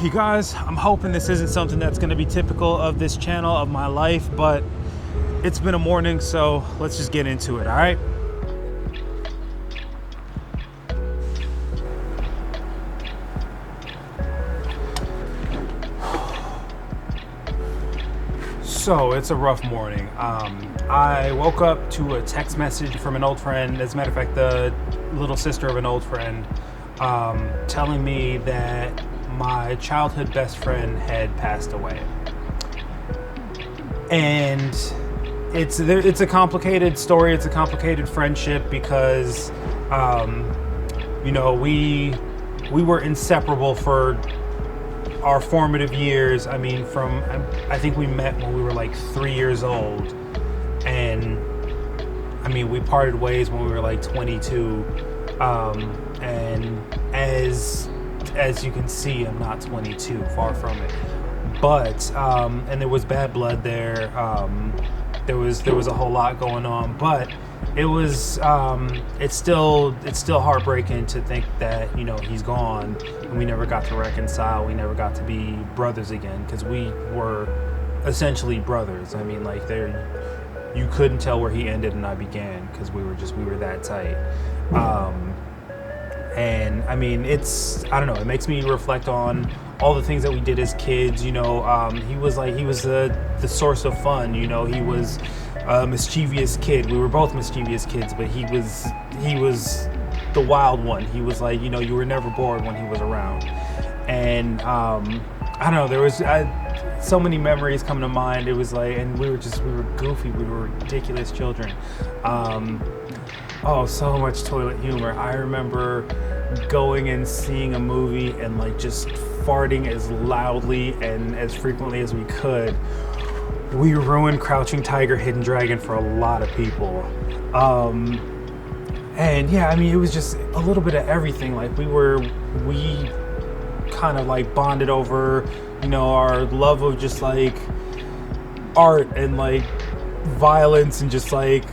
You guys, I'm hoping this isn't something that's going to be typical of this channel, of my life, but it's been a morning, so let's just get into it, all right? So it's a rough morning. I woke up to a text message from an old friend, as a matter of fact, the little sister of an old friend, telling me that my childhood best friend had passed away. And it's a complicated story. It's a complicated friendship because, we were inseparable for our formative years. I mean, I think we met when we were like 3 years old, and I mean, we parted ways when we were like 22. And as you can see, I'm not 22, far from it. But and there was bad blood there. There was a whole lot going on, but it was it's still heartbreaking to think that he's gone and we never got to reconcile. We never got to be brothers again, because we were essentially brothers. I mean, like, you couldn't tell where he ended and I began, because we were that tight. And I mean, I don't know, it makes me reflect on all the things that we did as kids. He was the source of fun. He was a mischievous kid. We were both mischievous kids, but he was the wild one. He was like, you were never bored when he was around. And I don't know, there was so many memories come to mind. It was like, and we were goofy, we were ridiculous children. So much toilet humor. I remember going and seeing a movie and like just farting as loudly and as frequently as we could. We ruined Crouching Tiger, Hidden Dragon for a lot of people. And yeah, I mean, it was just a little bit of everything. Like, we kind of like bonded over, our love of just like art and like violence and just like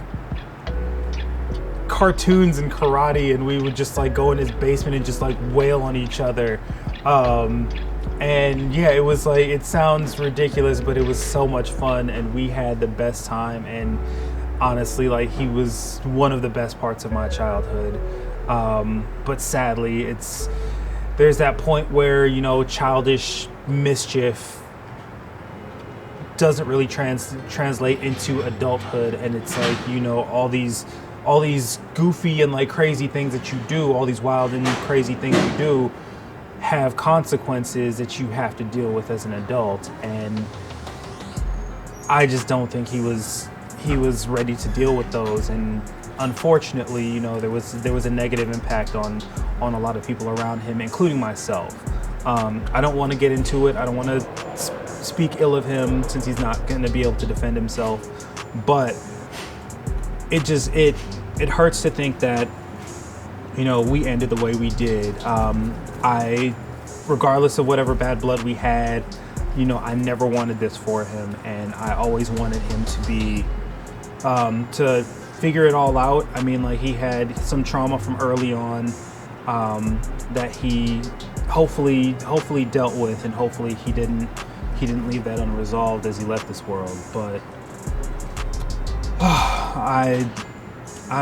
cartoons and karate, and we would just like go in his basement and just like wail on each other. And yeah, it was like, it sounds ridiculous, but it was so much fun, and we had the best time. And honestly, like, he was one of the best parts of my childhood. But sadly, there's that point where childish mischief doesn't really translate into adulthood, and it's like, all these goofy and like crazy things that you do, all these wild and crazy things you do, have consequences that you have to deal with as an adult. And I just don't think he was ready to deal with those. And unfortunately, there was a negative impact on a lot of people around him, including myself. I don't want to get into it. I don't want to speak ill of him, since he's not going to be able to defend himself. But it hurts to think that we ended the way we did. Regardless of whatever bad blood we had, I never wanted this for him, and I always wanted him to be to figure it all out. I mean, like, he had some trauma from early on that he hopefully dealt with, and hopefully he didn't leave that unresolved as he left this world. But I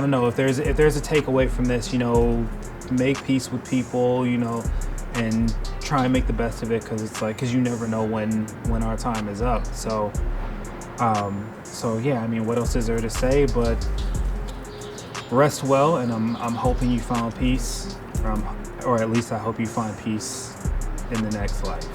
don't know, if there's a takeaway from this, make peace with people, and try and make the best of it, because you never know when our time is up. So yeah, I mean, what else is there to say? But rest well, and I'm hoping you found peace, or at least I hope you find peace in the next life.